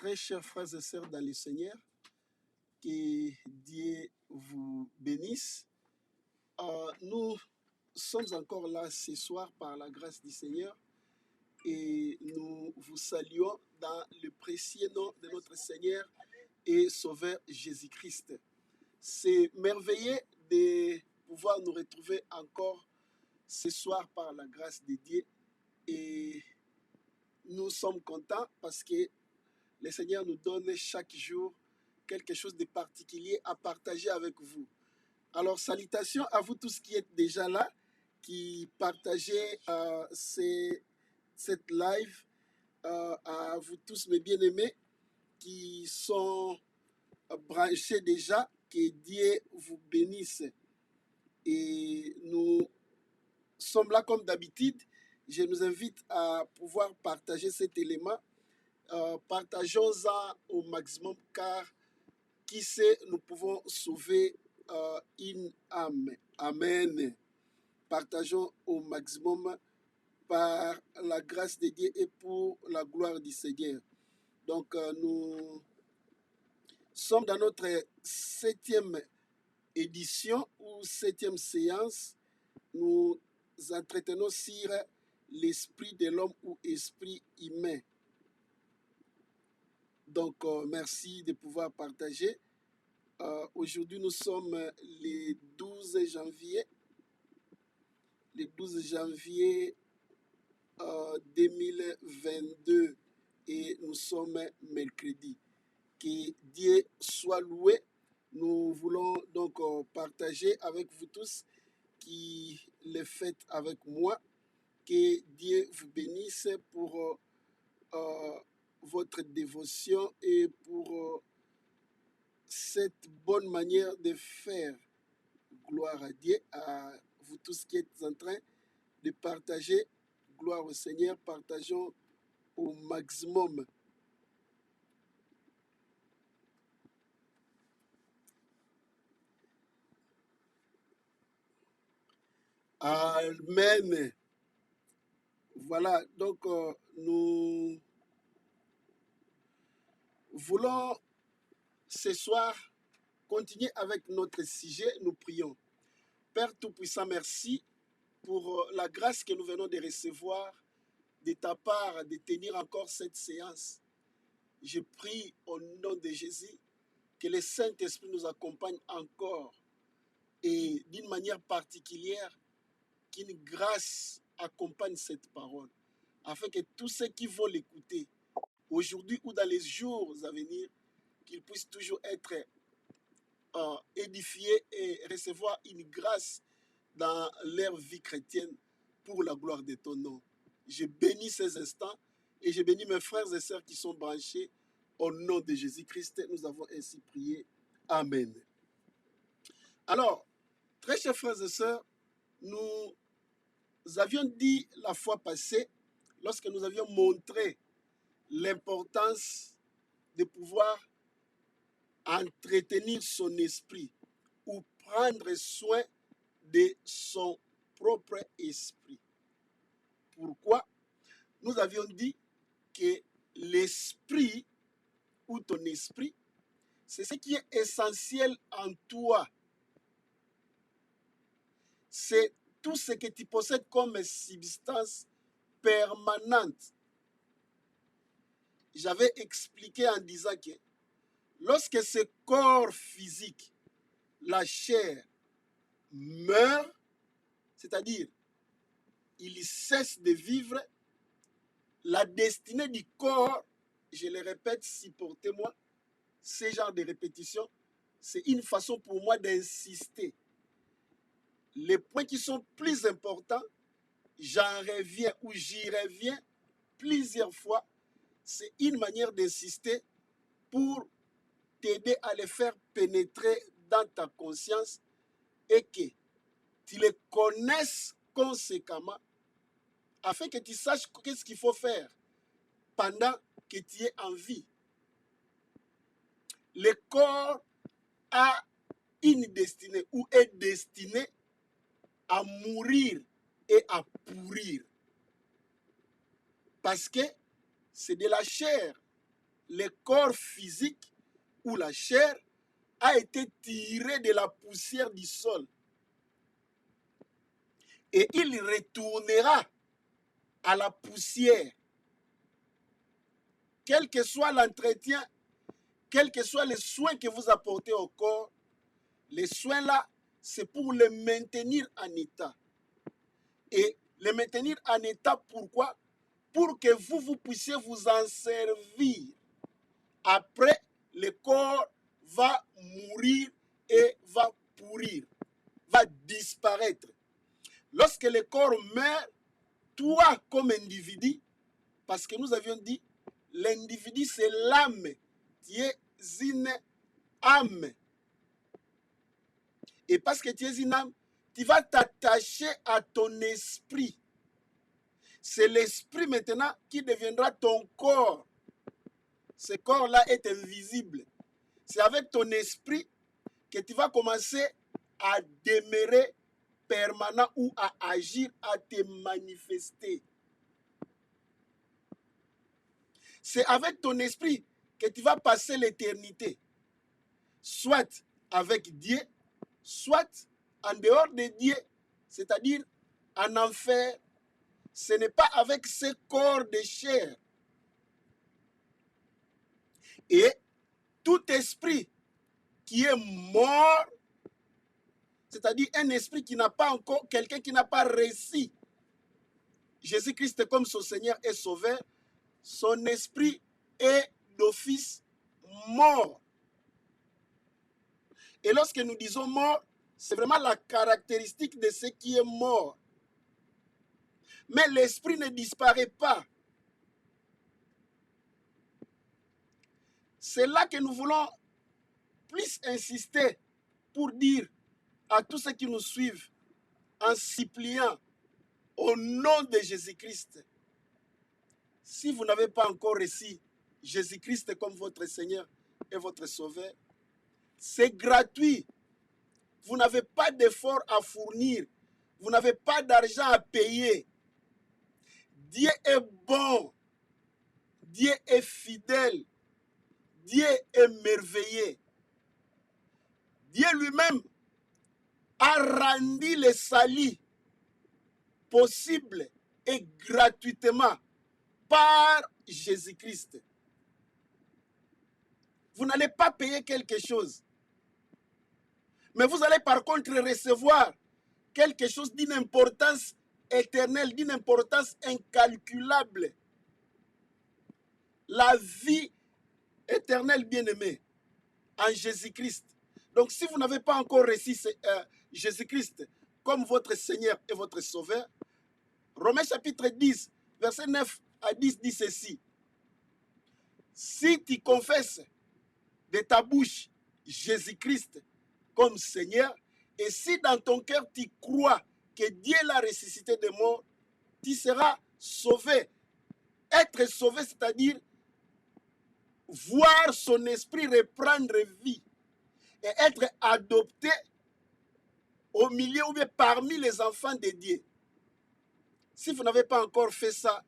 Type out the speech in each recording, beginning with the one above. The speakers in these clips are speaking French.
Très chers frères et sœurs dans le Seigneur, que Dieu vous bénisse. Nous sommes encore là ce soir par la grâce du Seigneur et nous vous saluons dans le précieux nom de notre Seigneur et Sauveur Jésus-Christ. C'est merveilleux de pouvoir nous retrouver encore ce soir par la grâce de Dieu et nous sommes contents parce que le Seigneur nous donne chaque jour quelque chose de particulier à partager avec vous. Alors, salutations à vous tous qui êtes déjà là, qui partagez cette live, à vous tous mes bien-aimés qui sont branchés déjà, que Dieu vous bénisse. Et nous sommes là comme d'habitude. Je nous invite à pouvoir partager cet élément. Partageons-en au maximum car qui sait, nous pouvons sauver une âme. Amen. Partageons au maximum par la grâce de Dieu et pour la gloire du Seigneur. Donc, nous sommes dans notre 7e édition ou 7e séance. Nous entretenons sur l'esprit de l'homme ou esprit humain. Donc, merci de pouvoir partager. Aujourd'hui, nous sommes le 12 janvier. Le 12 janvier 2022 et nous sommes mercredi. Que Dieu soit loué. Nous voulons donc partager avec vous tous qui le faites avec moi. Que Dieu vous bénisse pour votre dévotion et pour cette bonne manière de faire. Gloire à Dieu, à vous tous qui êtes en train de partager. Gloire au Seigneur, partageons au maximum. Amen. Voilà, donc nous voulons ce soir continuer avec notre sujet. Nous prions. Père Tout-Puissant, merci pour la grâce que nous venons de recevoir de ta part, de tenir encore cette séance. Je prie au nom de Jésus que le Saint-Esprit nous accompagne encore et d'une manière particulière, qu'une grâce accompagne cette parole, afin que tous ceux qui vont l'écouter, aujourd'hui ou dans les jours à venir, qu'ils puissent toujours être édifiés et recevoir une grâce dans leur vie chrétienne pour la gloire de ton nom. Je bénis ces instants et je bénis mes frères et sœurs qui sont branchés au nom de Jésus-Christ. Nous avons ainsi prié. Amen. Alors, très chers frères et sœurs, nous avions dit la fois passée, lorsque nous avions montré l'importance de pouvoir entretenir son esprit ou prendre soin de son propre esprit. Pourquoi? Nous avions dit que l'esprit ou ton esprit, c'est ce qui est essentiel en toi. C'est tout ce que tu possèdes comme substance permanente. J'avais expliqué en disant que lorsque ce corps physique, la chair, meurt, c'est-à-dire il cesse de vivre, la destinée du corps, je le répète, supportez-moi, ce genre de répétition, c'est une façon pour moi d'insister. Les points qui sont plus importants, j'en reviens ou j'y reviens plusieurs fois, c'est une manière d'insister pour t'aider à les faire pénétrer dans ta conscience et que tu les connaisses conséquemment afin que tu saches qu'est-ce qu'il faut faire pendant que tu es en vie. Le corps a une destinée ou est destiné à mourir et à pourrir. Parce que c'est de la chair. le corps physique ou la chair a été tiré de la poussière du sol. Et il retournera à la poussière. Quel que soit l'entretien, quels que soient les soins que vous apportez au corps, les soins là, c'est pour le maintenir en état. Et le maintenir en état, pourquoi? Pour que vous puissiez vous en servir. Après, le corps va mourir et va pourrir, va disparaître. Lorsque le corps meurt, toi comme individu, parce que nous avions dit, l'individu c'est l'âme, tu es une âme. Et parce que tu es une âme, tu vas t'attacher à ton esprit. C'est l'esprit maintenant qui deviendra ton corps. Ce corps-là est invisible. C'est avec ton esprit que tu vas commencer à demeurer permanent ou à agir, à te manifester. C'est avec ton esprit que tu vas passer l'éternité. Soit avec Dieu, soit en dehors de Dieu, c'est-à-dire en enfer. Ce n'est pas avec ce corps de chair. Et tout esprit qui est mort, c'est-à-dire un esprit qui n'a pas encore, quelqu'un qui n'a pas réussi Jésus-Christ comme son Seigneur et Sauveur, son esprit est d'office mort. Et lorsque nous disons mort, c'est vraiment la caractéristique de ce qui est mort. Mais l'esprit ne disparaît pas. C'est là que nous voulons plus insister pour dire à tous ceux qui nous suivent en suppliant au nom de Jésus-Christ, si vous n'avez pas encore reçu Jésus-Christ comme votre Seigneur et votre Sauveur, c'est gratuit. Vous n'avez pas d'effort à fournir. Vous n'avez pas d'argent à payer. Dieu est bon. Dieu est fidèle. Dieu est merveilleux. Dieu lui-même a rendu le salut possible et gratuitement par Jésus-Christ. Vous n'allez pas payer quelque chose. Mais vous allez par contre recevoir quelque chose d'une importance éternelle, d'une importance incalculable. La vie éternelle bien-aimée en Jésus-Christ. Donc si vous n'avez pas encore reçu Jésus-Christ comme votre Seigneur et votre Sauveur, Romains chapitre 10, verset 9 à 10 dit ceci. Si tu confesses de ta bouche Jésus-Christ comme Seigneur, et si dans ton cœur tu crois que Dieu l'a ressuscité des morts, tu seras sauvé. Être sauvé, c'est-à-dire voir son esprit reprendre vie et être adopté au milieu ou bien parmi les enfants de Dieu. Si vous n'avez pas encore fait ça,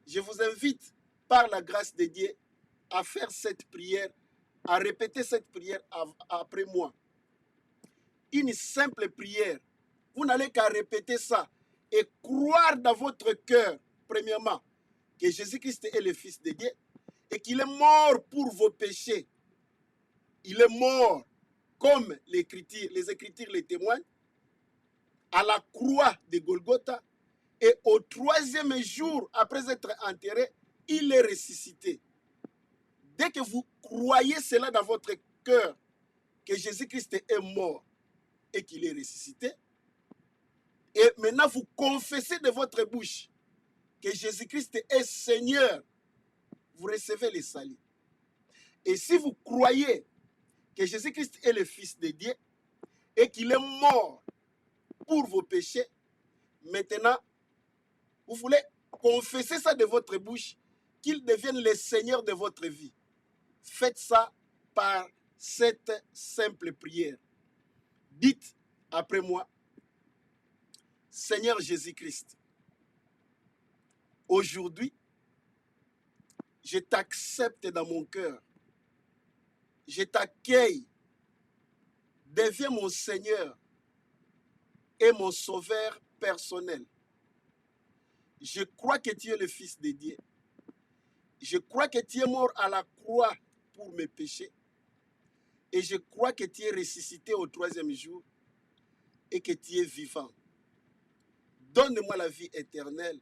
je vous invite par la grâce de Dieu à faire cette prière, à répéter cette prière après moi. Une simple prière. Vous n'allez qu'à répéter ça et croire dans votre cœur, premièrement, que Jésus-Christ est le Fils de Dieu et qu'il est mort pour vos péchés. Il est mort, comme les Écritures le témoignent, à la croix de Golgotha, et au troisième jour, après être enterré, il est ressuscité. Dès que vous croyez cela dans votre cœur, que Jésus-Christ est mort et qu'il est ressuscité, et maintenant vous confessez de votre bouche que Jésus-Christ est Seigneur, vous recevez le salut. Et si vous croyez que Jésus-Christ est le Fils de Dieu et qu'il est mort pour vos péchés, maintenant, vous voulez confesser ça de votre bouche, qu'il devienne le Seigneur de votre vie. Faites ça par cette simple prière. Dites après moi, Seigneur Jésus-Christ, aujourd'hui, Je t'accepte dans mon cœur. Je t'accueille. Deviens mon Seigneur et mon Sauveur personnel. Je crois que tu es le Fils de Dieu. Je crois que tu es mort à la croix pour mes péchés. Et je crois que tu es ressuscité au 3e jour et que tu es vivant. Donne-moi la vie éternelle.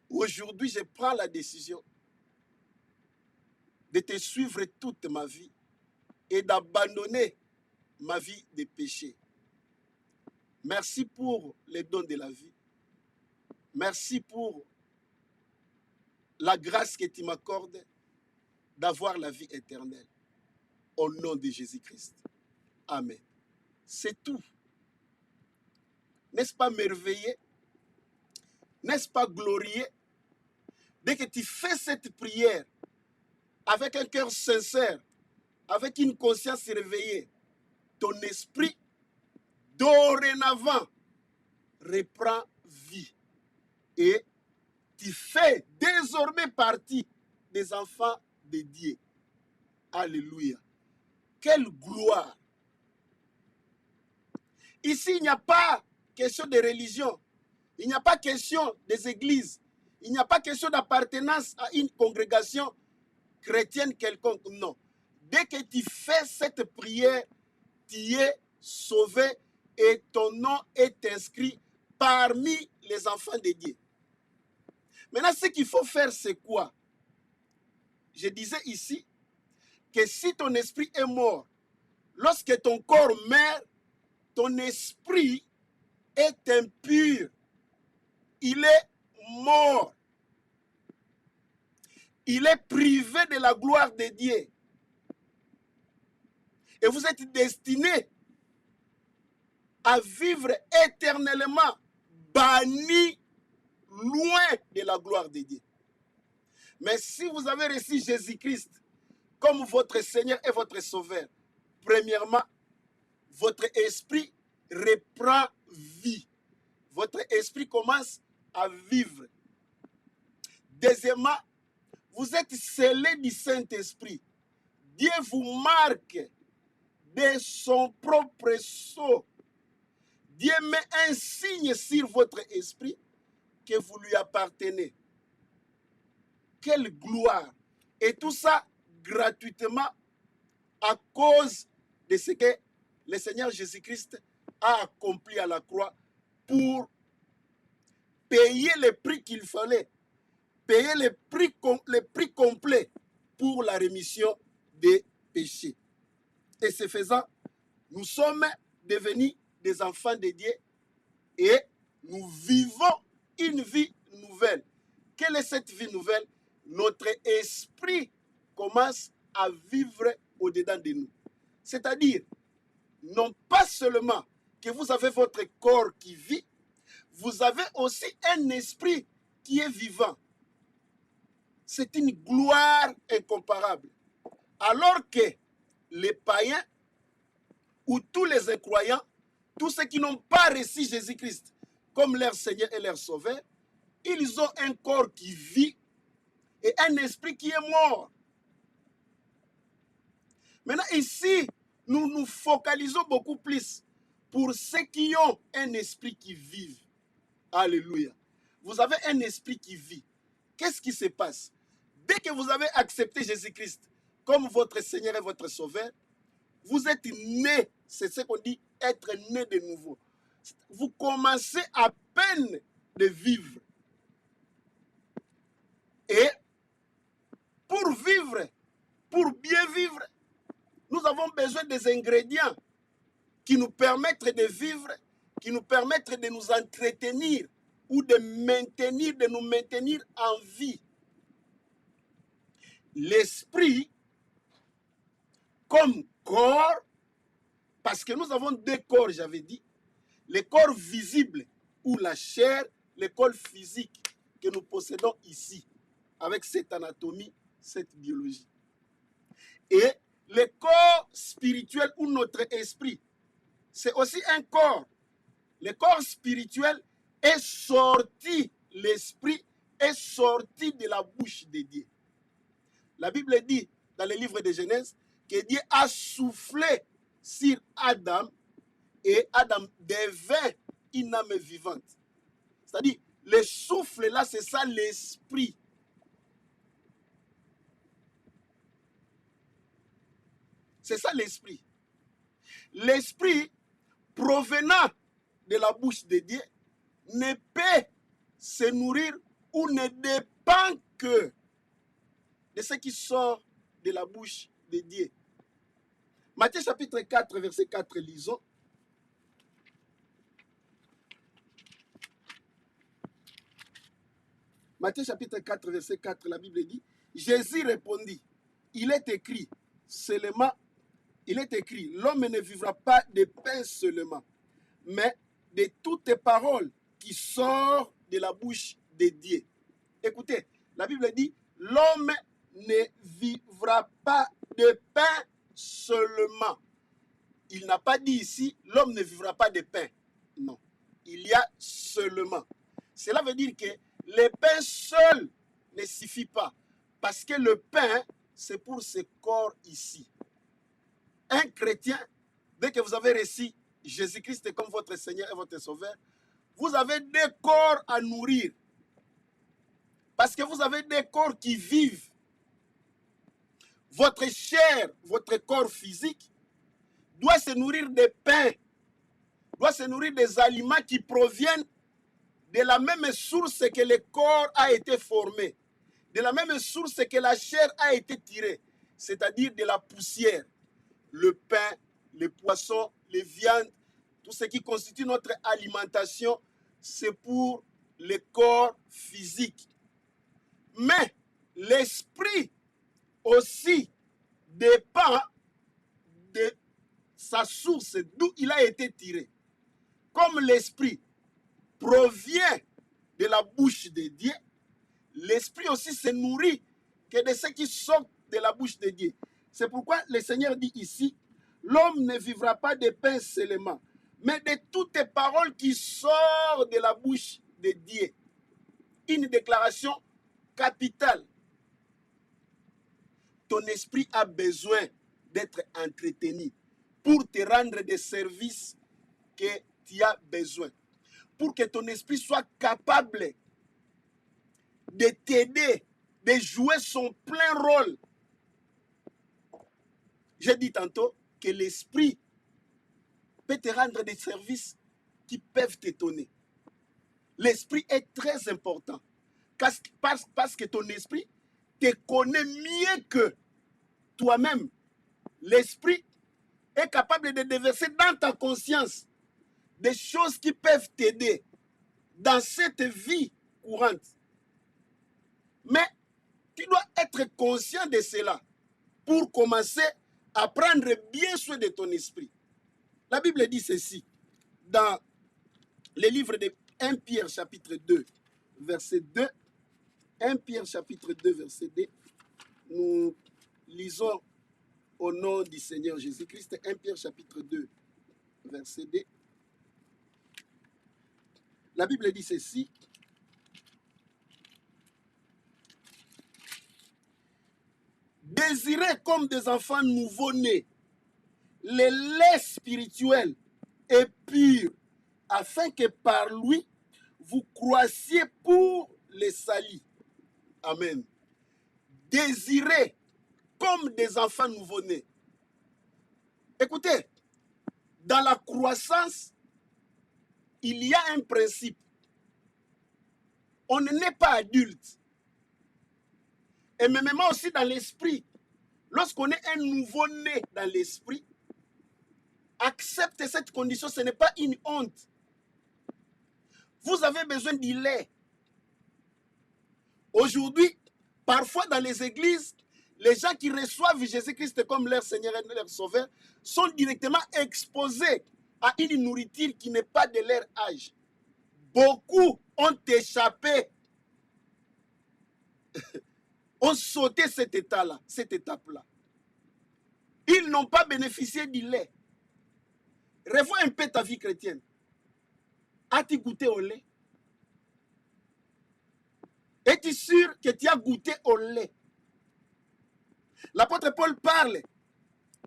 Aujourd'hui, je prends la décision de te suivre toute ma vie et d'abandonner ma vie de péché. Merci pour les dons de la vie. Merci pour la grâce que tu m'accordes d'avoir la vie éternelle. Au nom de Jésus-Christ. Amen. C'est tout. N'est-ce pas merveilleux? N'est-ce pas glorieux? Dès que tu fais cette prière avec un cœur sincère, avec une conscience réveillée, ton esprit dorénavant reprend vie. Et tu fais désormais partie des enfants de Dieu. Alléluia. Quelle gloire! Ici, il n'y a pas question de religion. Il n'y a pas question des églises. Il n'y a pas question d'appartenance à une congrégation chrétienne quelconque. Non. Dès que tu fais cette prière, tu es sauvé et ton nom est inscrit parmi les enfants de Dieu. Maintenant, ce qu'il faut faire, c'est quoi? Je disais ici que si ton esprit est mort, lorsque ton corps meurt, ton esprit est impur. Il est mort. Il est privé de la gloire de Dieu. Et vous êtes destiné à vivre éternellement banni loin de la gloire de Dieu. Mais si vous avez reçu Jésus-Christ comme votre Seigneur et votre Sauveur, premièrement, votre esprit reprend vie. Votre esprit commence à vivre. Deuxièmement, vous êtes scellé du Saint-Esprit. Dieu vous marque de son propre sceau. Dieu met un signe sur votre esprit que vous lui appartenez. Quelle gloire! Et tout ça gratuitement à cause de ce que le Seigneur Jésus-Christ a accompli à la croix pour payer le prix qu'il fallait, payer le prix complet pour la rémission des péchés. Et ce faisant, nous sommes devenus des enfants de Dieu et nous vivons une vie nouvelle. Quelle est cette vie nouvelle? Notre esprit commence à vivre au-dedans de nous. C'est-à-dire, non pas seulement que vous avez votre corps qui vit, vous avez aussi un esprit qui est vivant. C'est une gloire incomparable. Alors que les païens ou tous les incroyants, tous ceux qui n'ont pas reçu Jésus-Christ comme leur Seigneur et leur Sauveur, ils ont un corps qui vit et un esprit qui est mort. Maintenant, ici, nous nous focalisons beaucoup plus pour ceux qui ont un esprit qui vit. Alléluia. Vous avez un esprit qui vit. Qu'est-ce qui se passe? Dès que vous avez accepté Jésus-Christ comme votre Seigneur et votre Sauveur, vous êtes né. C'est ce qu'on dit, être né de nouveau. Vous commencez à peine de vivre. Et pour vivre, pour bien vivre, nous avons besoin des ingrédients qui nous permettent de vivre, qui nous permettent de nous entretenir ou de nous maintenir en vie. L'esprit comme corps, parce que nous avons deux corps, j'avais dit, le corps visible ou la chair, le corps physique que nous possédons ici, avec cette anatomie, cette biologie. Et le corps spirituel ou notre esprit, c'est aussi un corps. Le corps spirituel est sorti, l'esprit est sorti de la bouche de Dieu. La Bible dit dans le livre de Genèse que Dieu a soufflé sur Adam et Adam devint une âme vivante. C'est-à-dire, le souffle là, c'est ça l'esprit. C'est ça l'esprit. L'esprit provenant de la bouche de Dieu ne peut se nourrir ou ne dépend que de ce qui sort de la bouche de Dieu. Matthieu chapitre 4, verset 4, lisons. Matthieu chapitre 4, verset 4, la Bible dit, Jésus répondit, il est écrit seulement, il est écrit, l'homme ne vivra pas de pain seulement, mais de toutes les paroles qui sortent de la bouche de Dieu. Écoutez, la Bible dit, l'homme ne vivra pas de pain seulement. Il n'a pas dit ici, l'homme ne vivra pas de pain. Non, il y a seulement. Cela veut dire que le pain seul ne suffit pas. Parce que le pain, c'est pour ce corps ici. Un chrétien, dès que vous avez reçu Jésus-Christ comme votre Seigneur et votre Sauveur, vous avez des corps à nourrir. Parce que vous avez des corps qui vivent. Votre chair, votre corps physique, doit se nourrir de pain, doit se nourrir des aliments qui proviennent de la même source que le corps a été formé, de la même source que la chair a été tirée, c'est-à-dire de la poussière. Le pain, les poissons, les viandes, tout ce qui constitue notre alimentation, c'est pour le corps physique. Mais l'esprit aussi dépend de sa source, d'où il a été tiré. Comme l'esprit provient de la bouche de Dieu, l'esprit aussi se nourrit que de ce qui sort de la bouche de Dieu. C'est pourquoi le Seigneur dit ici, l'homme ne vivra pas de pain seulement, mais de toutes les paroles qui sortent de la bouche de Dieu. Une déclaration capitale. Ton esprit a besoin d'être entretenu pour te rendre des services que tu as besoin. Pour que ton esprit soit capable de t'aider, de jouer son plein rôle. J'ai dit tantôt que l'esprit peut te rendre des services qui peuvent t'étonner. L'esprit est très important parce que ton esprit te connaît mieux que toi-même. L'esprit est capable de déverser dans ta conscience des choses qui peuvent t'aider dans cette vie courante. Mais tu dois être conscient de cela pour commencer à prendre bien soin de ton esprit. La Bible dit ceci dans le livre de 1 Pierre chapitre 2, verset 2. 1 Pierre chapitre 2, verset 2. Nous lisons au nom du Seigneur Jésus-Christ. 1 Pierre chapitre 2, verset 2. La Bible dit ceci. Désirez comme des enfants nouveau-nés le lait spirituel et pur, afin que par lui, vous croissiez pour le salut. Amen. Désirez comme des enfants nouveau-nés. Écoutez, dans la croissance, il y a un principe. On n'est pas adulte. Et même aussi dans l'esprit, lorsqu'on est un nouveau-né dans l'esprit, accepter cette condition, ce n'est pas une honte. Vous avez besoin du lait. Aujourd'hui, parfois dans les églises, les gens qui reçoivent Jésus-Christ comme leur Seigneur et leur Sauveur sont directement exposés à une nourriture qui n'est pas de leur âge. Beaucoup ont échappé, ont sauté cet état-là, cette étape-là. Ils n'ont pas bénéficié du lait. Revois un peu ta vie chrétienne. As-tu goûté au lait? Es-tu sûr que tu as goûté au lait? L'apôtre Paul parle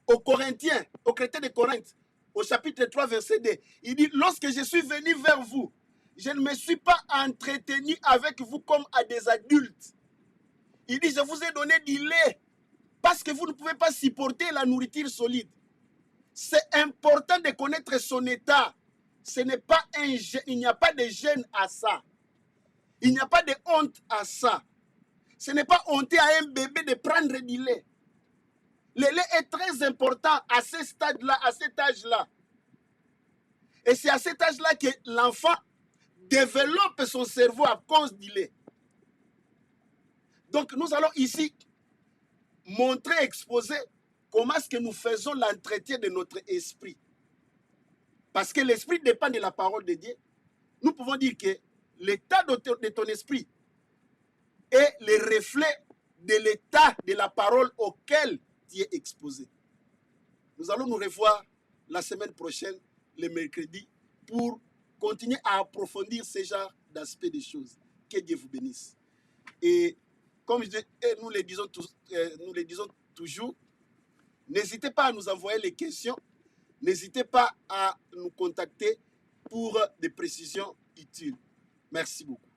aux Corinthiens, aux chrétiens de Corinthe, au chapitre 3, verset 2. Il dit, lorsque je suis venu vers vous, je ne me suis pas entretenu avec vous comme à des adultes. Il dit, je vous ai donné du lait parce que vous ne pouvez pas supporter la nourriture solide. C'est important de connaître son état. Ce n'est pas il n'y a pas de gêne à ça. Il n'y a pas de honte à ça. Ce n'est pas honteux à un bébé de prendre du lait. Le lait est très important à ce stade-là, à cet âge-là. Et c'est à cet âge-là que l'enfant développe son cerveau à cause du lait. Donc nous allons ici montrer, exposer comment est-ce que nous faisons l'entretien de notre esprit. Parce que l'esprit dépend de la parole de Dieu. Nous pouvons dire que l'état de ton esprit est le reflet de l'état de la parole auquel tu es exposé. Nous allons nous revoir la semaine prochaine, le mercredi, pour continuer à approfondir ce genre d'aspects des choses. Que Dieu vous bénisse. Et comme nous le disons toujours, n'hésitez pas à nous envoyer les questions. N'hésitez pas à nous contacter pour des précisions utiles. Merci beaucoup.